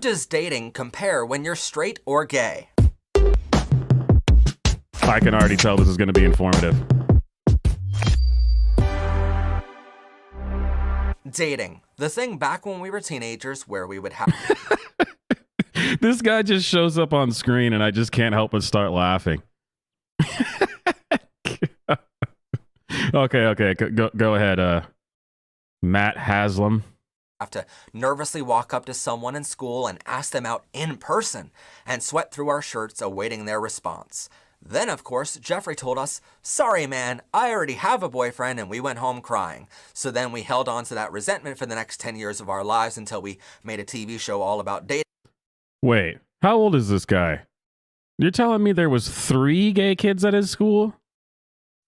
does dating compare when you're straight or gay? I can already tell this is going to be informative. Dating. The thing back when we were teenagers where we would have... This guy just shows up on screen and I just can't help but start laughing. Okay. Go ahead. Matt Haslam. Have to nervously walk up to someone in school and ask them out in person and sweat through our shirts awaiting their response. Then, of course, Jeffrey told us, sorry, man, I already have a boyfriend, and we went home crying. So then we held on to that resentment for the next 10 years of our lives until we made a TV show all about dating. Wait, how old is this guy? You're telling me there was 3 gay kids at his school?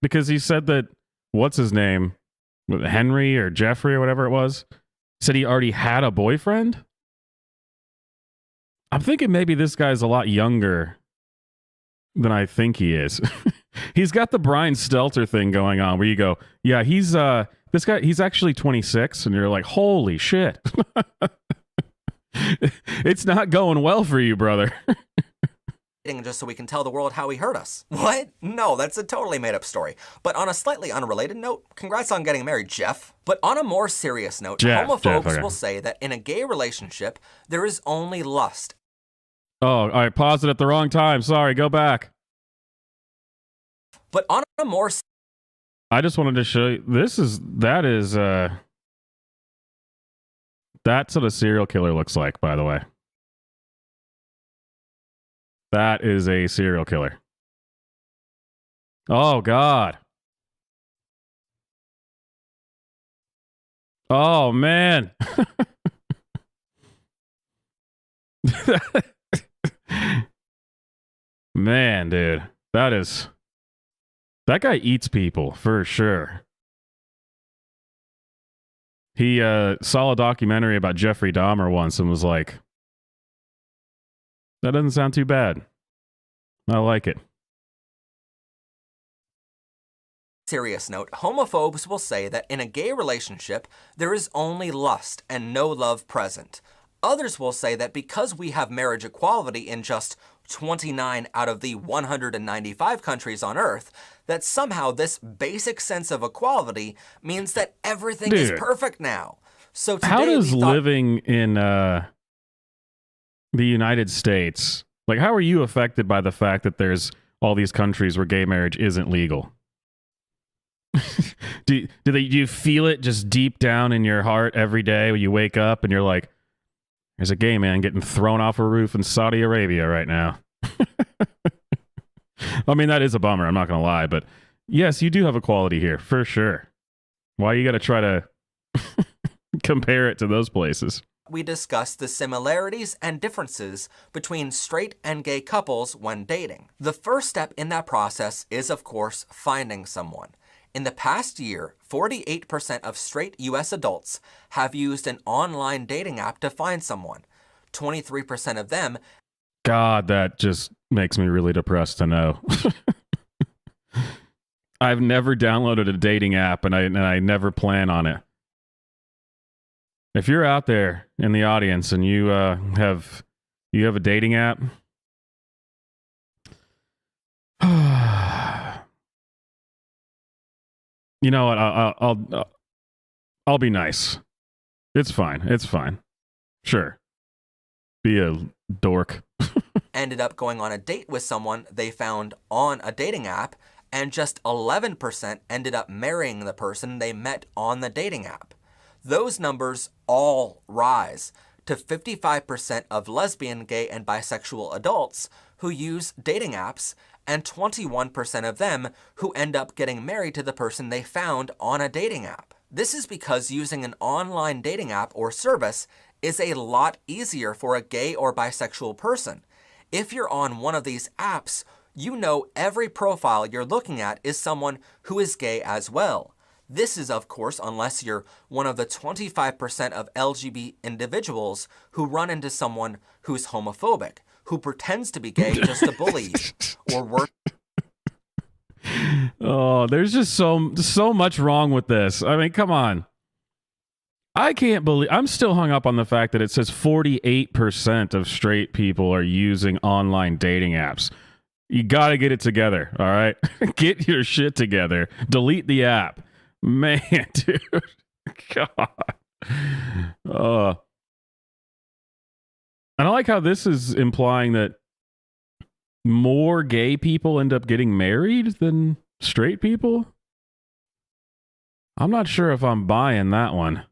Because he said that, what's his name? Henry or Jeffrey or whatever it was, said he already had a boyfriend? I'm thinking maybe this guy's a lot younger than I think he is. He's got the Brian Stelter thing going on where you go, yeah, he's this guy, he's actually 26, and you're like, holy shit. It's not going well for you, brother. Just so we can tell the world how he hurt us. What? No, that's a totally made-up story. But on a slightly unrelated note, congrats on getting married, Jeff. But on a more serious note, homophobes okay. will say that in a gay relationship, there is only lust. Oh, I paused it at the wrong time. Sorry, go back. But on a more... I just wanted to show you, that's what a serial killer looks like, by the way. That is a serial killer. Oh, God. Oh, man. Man, dude. That guy eats people, for sure. He saw a documentary about Jeffrey Dahmer once and was like, that doesn't sound too bad. I like it. Serious note, homophobes will say that in a gay relationship, there is only lust and no love present. Others will say that because we have marriage equality in just 29 out of the 195 countries on Earth, that somehow this basic sense of equality means that everything is perfect now. So today how does living in the United States, like, how are you affected by the fact that there's all these countries where gay marriage isn't legal? Do you feel it just deep down in your heart every day when you wake up and you're like, there's a gay man getting thrown off a roof in Saudi Arabia right now? I mean, that is a bummer, I'm not going to lie, but yes, you do have equality here, for sure. Why you got to try to compare it to those places? We discussed the similarities and differences between straight and gay couples when dating. The first step in that process is, of course, finding someone. In the past year, 48% of straight U.S. adults have used an online dating app to find someone. 23% of them... God, that just makes me really depressed to know. I've never downloaded a dating app, and I never plan on it. If you're out there in the audience and you have a dating app, you know what? I'll be nice. It's fine. Sure. Be a dork. ended up going on a date with someone they found on a dating app, and just 11% ended up marrying the person they met on the dating app. Those numbers all rise to 55% of lesbian, gay, and bisexual adults who use dating apps, and 21% of them who end up getting married to the person they found on a dating app. This is because using an online dating app or service is a lot easier for a gay or bisexual person. If you're on one of these apps, you know every profile you're looking at is someone who is gay as well. This is, of course, unless you're one of the 25% of LGBT individuals who run into someone who's homophobic, who pretends to be gay just to bully you, or worse. Oh, there's just so much wrong with this. I mean, come on. I can't believe I'm still hung up on the fact that it says 48% of straight people are using online dating apps. You got to get it together, all right? Get your shit together. Delete the app. Man, dude. God. And I like how this is implying that more gay people end up getting married than straight people. I'm not sure if I'm buying that one.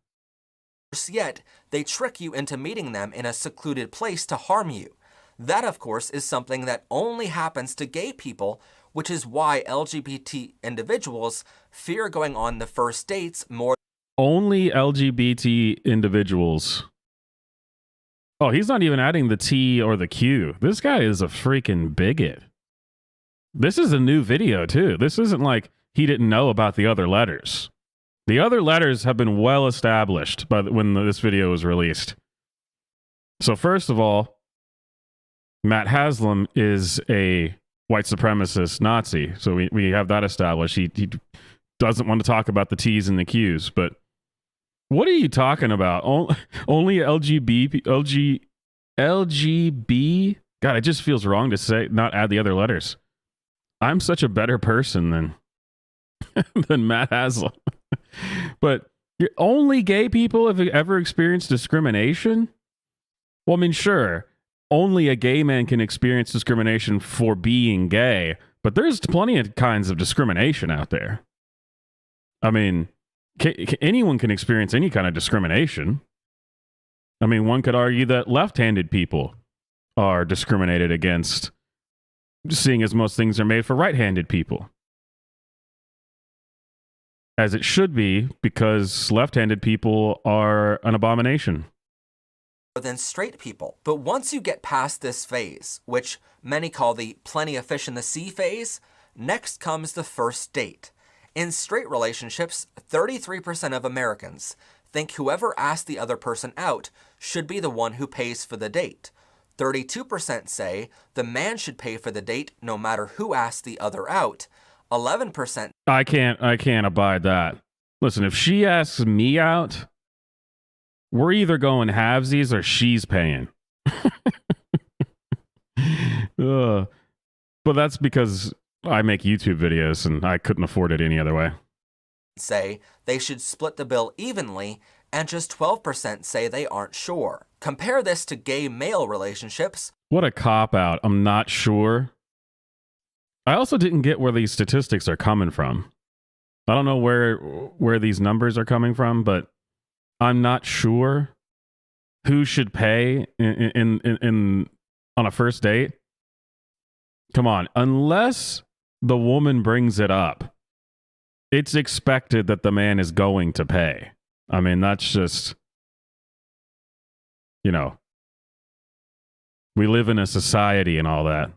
Yet, they trick you into meeting them in a secluded place to harm you. That, of course, is something that only happens to gay people, which is why LGBT individuals fear going on the first dates more. Only LGBT individuals. Oh, he's not even adding the T or the Q. This guy is a freaking bigot. This is a new video, too. This isn't like he didn't know about the other letters. The other letters have been well established by when this video was released. So first of all, Matt Haslam is a white supremacist Nazi. So we have that established. He doesn't want to talk about the T's and the Q's. But what are you talking about? Only LGB? God, it just feels wrong to say, not add the other letters. I'm such a better person than Matt Haslam. But only gay people have ever experienced discrimination? Well, I mean, sure, only a gay man can experience discrimination for being gay, but there's plenty of kinds of discrimination out there. I mean, anyone can experience any kind of discrimination. I mean, one could argue that left-handed people are discriminated against, seeing as most things are made for right-handed people. As it should be, because left-handed people are an abomination. Than straight people. But once you get past this phase, which many call the plenty of fish in the sea phase, next comes the first date. In straight relationships, 33% of Americans think whoever asked the other person out should be the one who pays for the date. 32% say the man should pay for the date no matter who asked the other out. 11%. I can't abide that. Listen, if she asks me out, we're either going halvesies or she's paying. But that's because I make YouTube videos and I couldn't afford it any other way. Say they should split the bill evenly, and just 12% say they aren't sure. Compare this to gay male relationships. What a cop-out. I'm not sure. I also didn't get where these statistics are coming from. I don't know where these numbers are coming from, but I'm not sure who should pay in on a first date. Come on, unless the woman brings it up, it's expected that the man is going to pay. I mean, that's just, we live in a society and all that.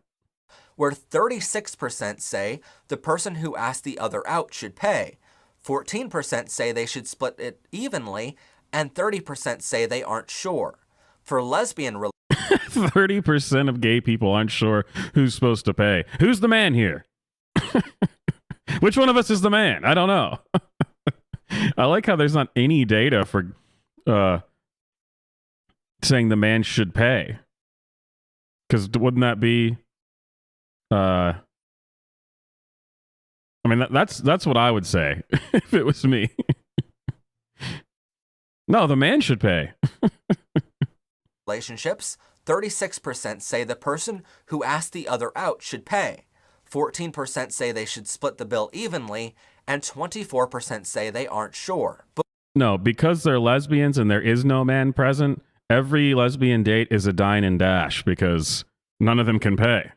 Where 36% say the person who asked the other out should pay. 14% say they should split it evenly, and 30% say they aren't sure. For lesbian 30% of gay people aren't sure who's supposed to pay. Who's the man here? Which one of us is the man? I don't know. I like how there's not any data for saying the man should pay. Because wouldn't that be... I mean, that's what I would say if it was me. No, the man should pay. relationships, 36% say the person who asked the other out should pay. 14% say they should split the bill evenly, and 24% say they aren't sure. No, because they're lesbians and there is no man present, every lesbian date is a dine and dash because none of them can pay.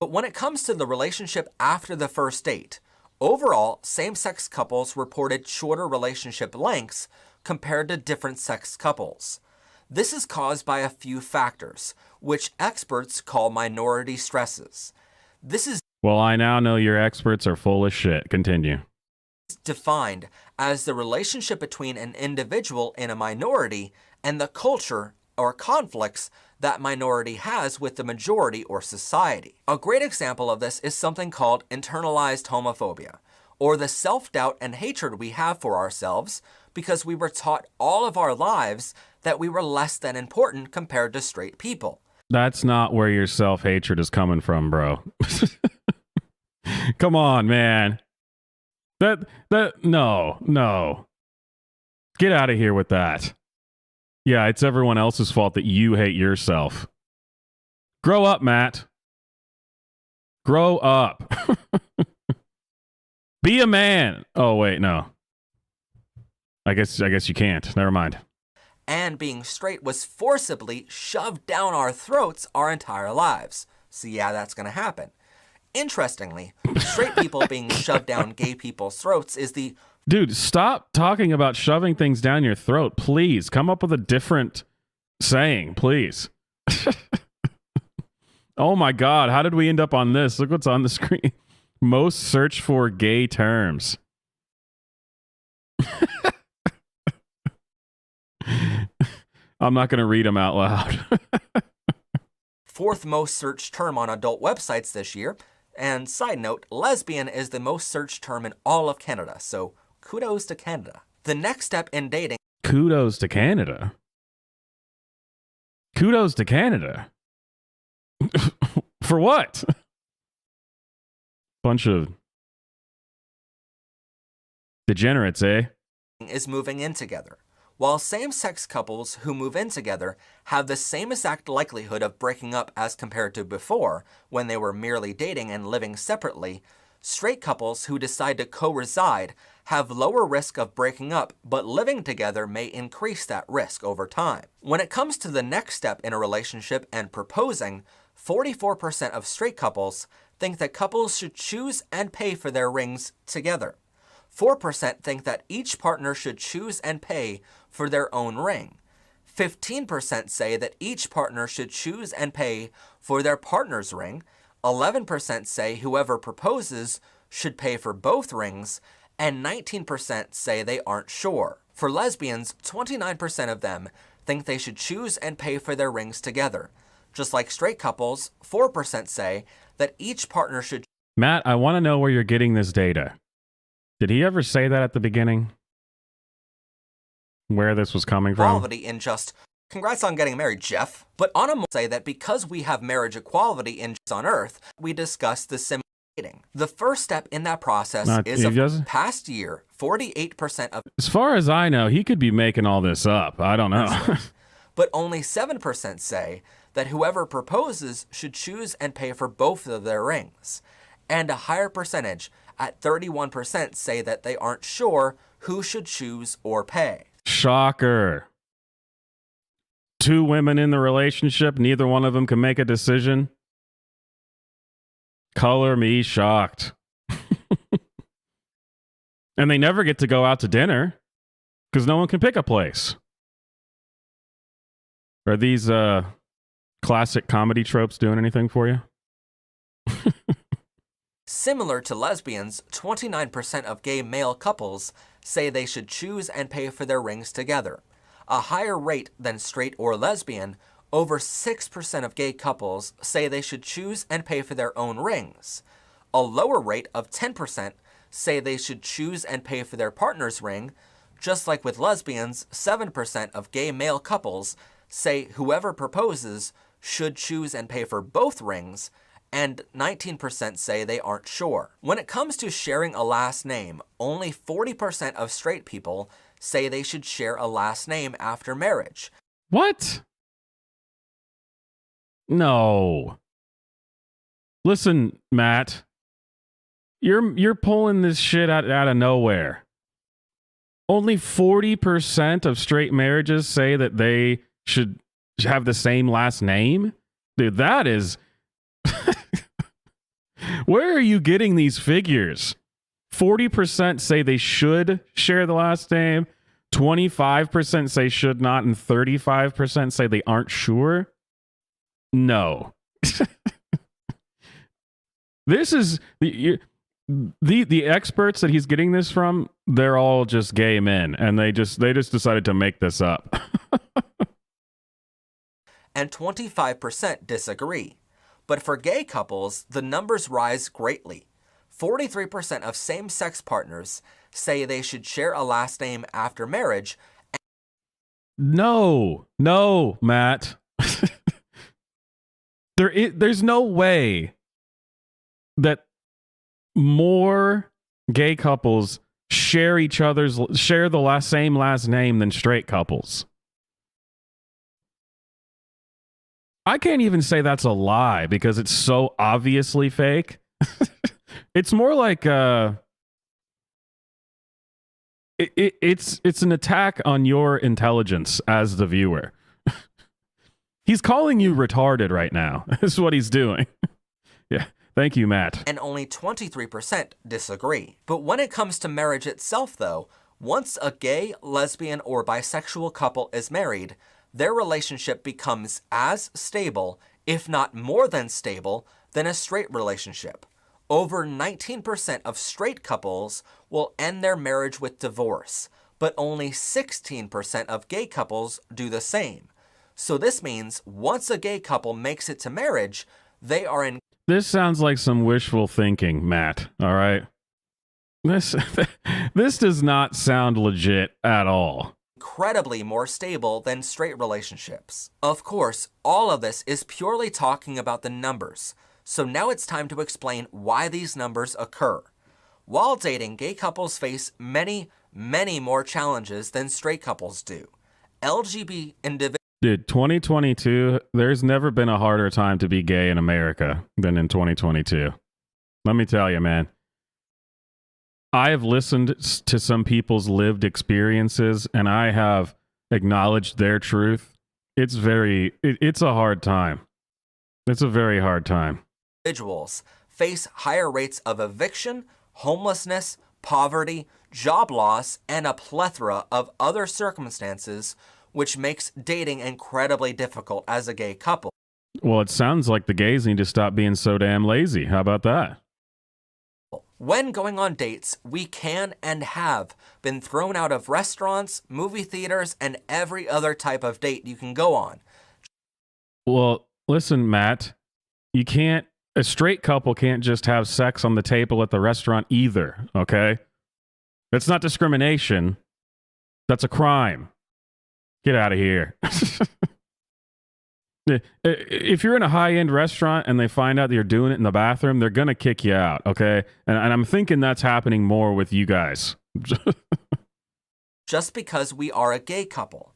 But when it comes to the relationship after the first date, overall, same-sex couples reported shorter relationship lengths compared to different sex couples. This is caused by a few factors, which experts call minority stresses. This is Well, I now know your experts are full of shit. Continue. Defined as the relationship between an individual in a minority and the culture or conflicts that minority has with the majority or society. A great example of this is something called internalized homophobia, or the self-doubt and hatred we have for ourselves because we were taught all of our lives that we were less than important compared to straight people. That's not where your self-hatred is coming from, bro. Come on, man. No. Get out of here with that. Yeah, it's everyone else's fault that you hate yourself. Grow up, Matt. Grow up. Be a man. Oh, wait, no. I guess you can't. Never mind. And being straight was forcibly shoved down our throats our entire lives. So yeah, that's going to happen. Interestingly, straight people being shoved down gay people's throats is the... Dude, stop talking about shoving things down your throat, please. Come up with a different saying, please. Oh my God, how did we end up on this? Look what's on the screen. Most searched for gay terms. I'm not going to read them out loud. Fourth most searched term on adult websites this year. And side note, lesbian is the most searched term in all of Canada, so kudos to Canada. The next step in dating... Kudos to Canada? Kudos to Canada? For what? Bunch of degenerates, eh? ...is moving in together. While same-sex couples who move in together have the same exact likelihood of breaking up as compared to before, when they were merely dating and living separately, straight couples who decide to co-reside have lower risk of breaking up, but living together may increase that risk over time. When it comes to the next step in a relationship and proposing, 44% of straight couples think that couples should choose and pay for their rings together. 4% think that each partner should choose and pay for their own ring. 15% say that each partner should choose and pay for their partner's ring. 11% say whoever proposes should pay for both rings, and 19% say they aren't sure. For lesbians, 29% of them think they should choose and pay for their rings together. Just like straight couples, 4% say that each partner should... Matt, I want to know where you're getting this data. Did he ever say that at the beginning? Where this was coming from? Equality in just... Congrats on getting married, Jeff. But Anna will say that because we have marriage equality in on Earth, we discuss the similar dating. The first step in that process is of past year, 48% of... As far as I know, he could be making all this up. I don't know. But only 7% say that whoever proposes should choose and pay for both of their rings. And a higher percentage, at 31%, say that they aren't sure who should choose or pay. Shocker. Two women in the relationship, neither one of them can make a decision. Color me shocked. And they never get to go out to dinner because no one can pick a place. Are these classic comedy tropes doing anything for you? Similar to lesbians, 29% of gay male couples say they should choose and pay for their rings together. A higher rate than straight or lesbian, over 6% of gay couples say they should choose and pay for their own rings. A lower rate of 10% say they should choose and pay for their partner's ring. Just like with lesbians, 7% of gay male couples say whoever proposes should choose and pay for both rings, and 19% say they aren't sure. When it comes to sharing a last name, only 40% of straight people say they should share a last name after marriage. What? No. Listen, Matt. You're pulling this shit out of nowhere. Only 40% of straight marriages say that they should have the same last name? Dude, that is... Where are you getting these figures? 40% say they should share the last name, 25% say should not, and 35% say they aren't sure? No. This is... The experts that he's getting this from, they're all just gay men, and they just decided to make this up. And 25% disagree. But for gay couples, the numbers rise greatly. 43% of same-sex partners say they should share a last name after marriage. No, Matt. There's no way that more gay couples share the same last name than straight couples. I can't even say that's a lie because it's so obviously fake. It's more like it's an attack on your intelligence as the viewer. He's calling you retarded right now. That's what he's doing. Yeah. Thank you, Matt. And only 23% disagree. But when it comes to marriage itself, though, once a gay, lesbian, or bisexual couple is married, their relationship becomes as stable, if not more than stable, than a straight relationship. Over 19% of straight couples will end their marriage with divorce, but only 16% of gay couples do the same. So this means once a gay couple makes it to marriage, they are in... This sounds like some wishful thinking, Matt, all right? This does not sound legit at all. Incredibly more stable than straight relationships. Of course, all of this is purely talking about the numbers. So now it's time to explain why these numbers occur. While dating, gay couples face many, many more challenges than straight couples do. LGBT individuals... Dude, 2022, there's never been a harder time to be gay in America than in 2022. Let me tell you, man. I have listened to some people's lived experiences, and I have acknowledged their truth. It's a hard time. It's a very hard time. Individuals face higher rates of eviction, homelessness, poverty, job loss, and a plethora of other circumstances, which makes dating incredibly difficult as a gay couple. Well, it sounds like the gays need to stop being so damn lazy. How about that? When going on dates, we can and have been thrown out of restaurants, movie theaters, and every other type of date you can go on. Well, listen, Matt, a straight couple can't just have sex on the table at the restaurant either, okay? That's not discrimination. That's a crime. Get out of here. If you're in a high-end restaurant and they find out that you're doing it in the bathroom, they're going to kick you out, okay? And I'm thinking that's happening more with you guys. Just because we are a gay couple.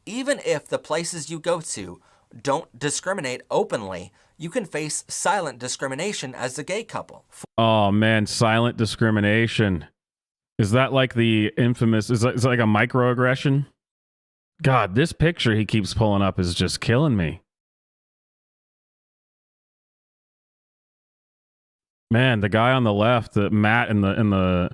Even if the places you go to don't discriminate openly, you can face silent discrimination as a gay couple. Oh, man, silent discrimination. Is that like the infamous, is that like a microaggression? God, this picture he keeps pulling up is just killing me. Man, the guy on the left, Matt in the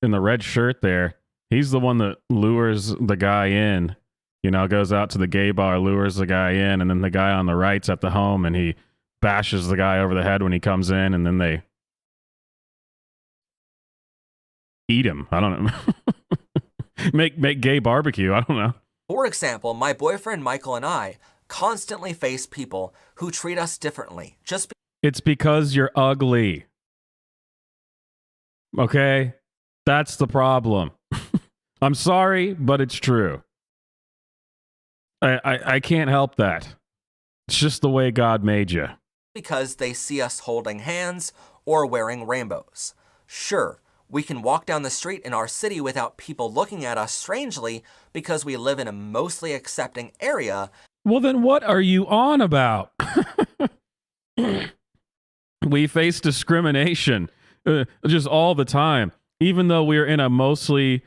red shirt there, he's the one that lures the guy in. You know, goes out to the gay bar, lures the guy in, and then the guy on the right's at the home and he bashes the guy over the head when he comes in, and then they eat him. I don't know. make gay barbecue. I don't know. For example, my boyfriend Michael and I constantly face people who treat us differently. It's because you're ugly. Okay? That's the problem. I'm sorry, but it's true. I can't help that. It's just the way God made you. Because they see us holding hands or wearing rainbows. Sure, we can walk down the street in our city without people looking at us strangely because we live in a mostly accepting area. Well, then what are you on about? We face discrimination just all the time, even though we're in a mostly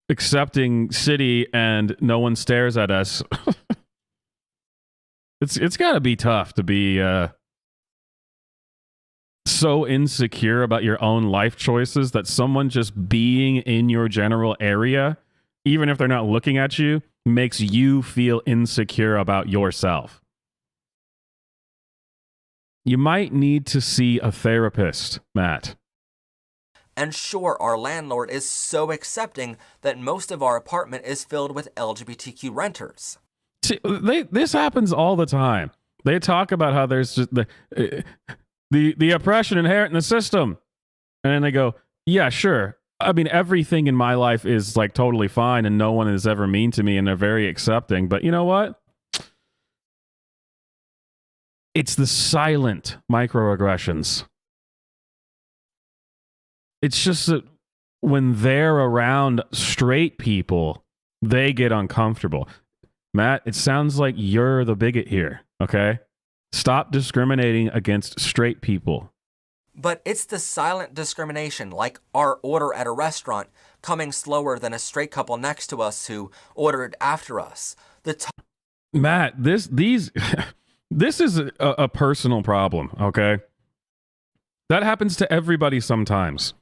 accepting city and no one stares at us. It's got to be tough to be so insecure about your own life choices that someone just being in your general area, even if they're not looking at you, makes you feel insecure about yourself. You might need to see a therapist, Matt. And sure, our landlord is so accepting that most of our apartment is filled with LGBTQ renters. See, this happens all the time. They talk about how there's just the oppression inherent in the system. And then they go, yeah, sure. I mean, everything in my life is like totally fine and no one is ever mean to me and they're very accepting. But you know what? It's the silent microaggressions. It's just that when they're around straight people, they get uncomfortable. Matt, it sounds like you're the bigot here, okay? Stop discriminating against straight people. But it's the silent discrimination, like our order at a restaurant coming slower than a straight couple next to us who ordered after us. Matt, this is a personal problem, okay? That happens to everybody sometimes.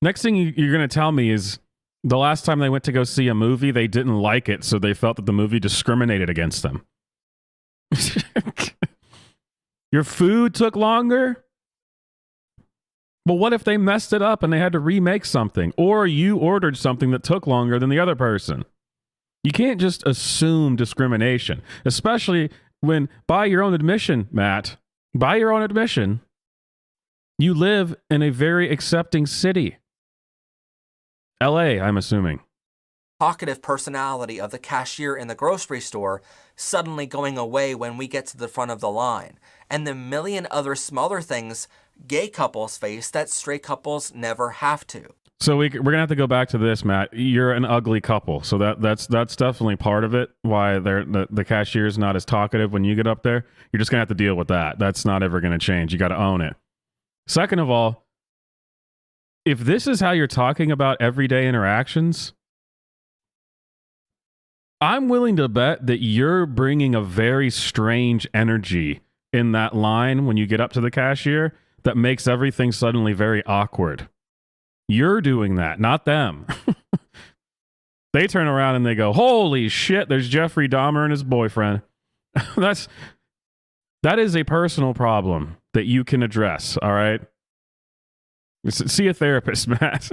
Next thing you're going to tell me is the last time they went to go see a movie, they didn't like it, so they felt that the movie discriminated against them. Your food took longer? But what if they messed it up and they had to remake something? Or you ordered something that took longer than the other person? You can't just assume discrimination, especially when, by your own admission, Matt, by your own admission, you live in a very accepting city. LA, I'm assuming. Talkative personality of the cashier in the grocery store suddenly going away when we get to the front of the line, and the million other smaller things gay couples face that straight couples never have to. So we're gonna have to go back to this, Matt. You're an ugly couple, so that's definitely part of it. Why the cashier's not as talkative when you get up there. You're just gonna have to deal with that. That's not ever gonna change. You got to own it. Second of all, if this is how you're talking about everyday interactions, I'm willing to bet that you're bringing a very strange energy in that line when you get up to the cashier that makes everything suddenly very awkward. You're doing that, not them. They turn around and they go, holy shit, there's Jeffrey Dahmer and his boyfriend. That is a personal problem that you can address, all right? See a therapist, Matt.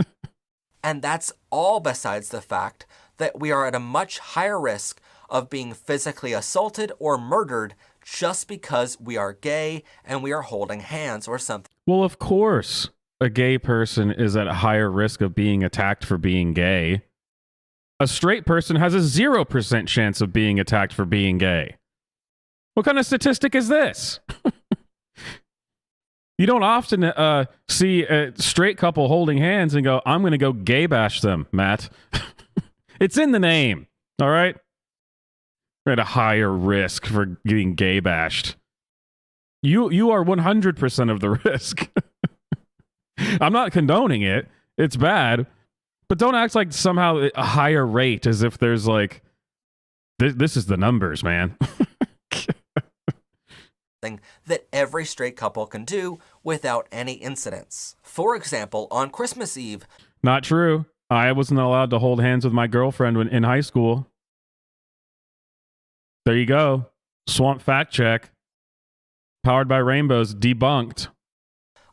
And that's all besides the fact that we are at a much higher risk of being physically assaulted or murdered just because we are gay and we are holding hands or something. Well, of course, a gay person is at a higher risk of being attacked for being gay. A straight person has a 0% chance of being attacked for being gay. What kind of statistic is this? You don't often see a straight couple holding hands and go, I'm going to go gay bash them, Matt. It's in the name, all right? We're at a higher risk for getting gay bashed. You are 100% of the risk. I'm not condoning it. It's bad. But don't act like somehow a higher rate as if there's like, this is the numbers, man. That every straight couple can do without any incidents. For example, on Christmas Eve. Not true. I wasn't allowed to hold hands with my girlfriend in high school. There you go. Swamp fact check. Powered by Rainbows debunked.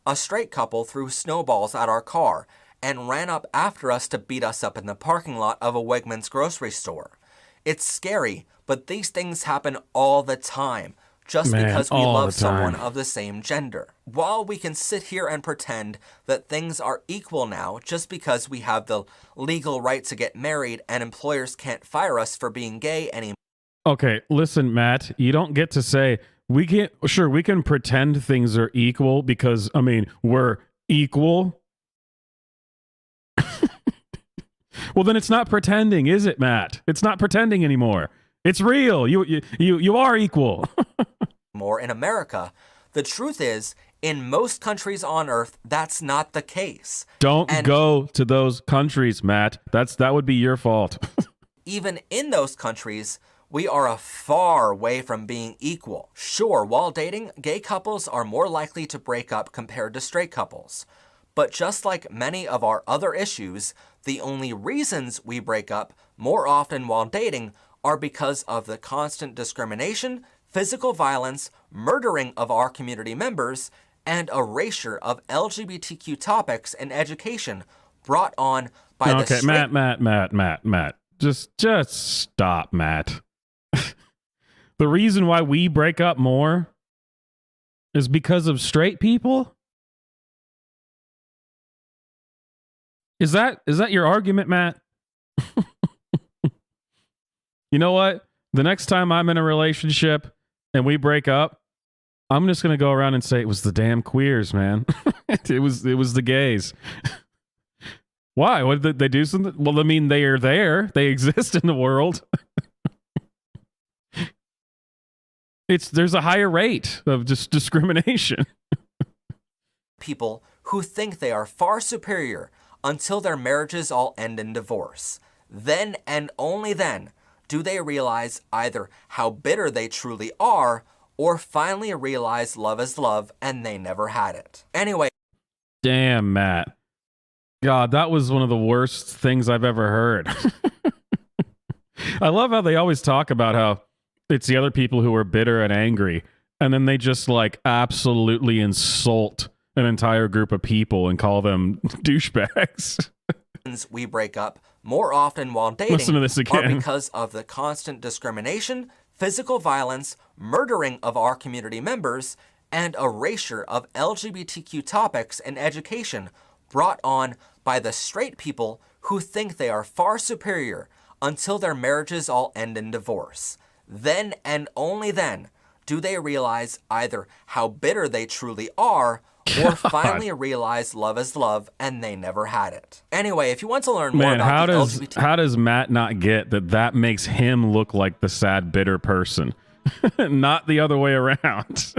A straight couple threw snowballs at our car and ran up after us to beat us up in the parking lot of a Wegmans grocery store. It's scary, but these things happen all the time. Just because we love someone of the same gender. While we can sit here and pretend that things are equal now just because we have the legal right to get married and employers can't fire us for being gay anymore. Okay, listen, Matt, you don't get to say, we can pretend things are equal because, I mean, we're equal. Well, then it's not pretending, is it, Matt? It's not pretending anymore. It's real. You are equal. More in America. The truth is, in most countries on Earth, that's not the case. Don't go to those countries, Matt. That would be your fault. Even in those countries, we are a far way from being equal. Sure, while dating, gay couples are more likely to break up compared to straight couples. But just like many of our other issues, the only reasons we break up more often while dating are because of the constant discrimination, physical violence, murdering of our community members, and erasure of LGBTQ topics in education brought on by the straight... Matt. Just stop, Matt. The reason why we break up more is because of straight people? Is that your argument, Matt? You know what? The next time I'm in a relationship and we break up, I'm just going to go around and say it was the damn queers, man. it was the gays. Why? What did they do something? Well, I mean, they are there. They exist in the world. There's a higher rate of just discrimination. People who think they are far superior until their marriages all end in divorce. Then and only then do they realize either how bitter they truly are or finally realize love is love and they never had it. Anyway. Damn, Matt. God, that was one of the worst things I've ever heard. I love how they always talk about how it's the other people who are bitter and angry, and then they just like absolutely insult an entire group of people and call them douchebags. We break up more often while dating Listen to this again. are because of the constant discrimination, physical violence, murdering of our community members, and erasure of LGBTQ topics in education brought on by the straight people who think they are far superior until their marriages all end in divorce. Then and only then do they realize either how bitter they truly are or finally realize love is love and they never had it. Anyway, if you want to learn more about the LGBT... how does Matt not get that makes him look like the sad, bitter person? Not the other way around.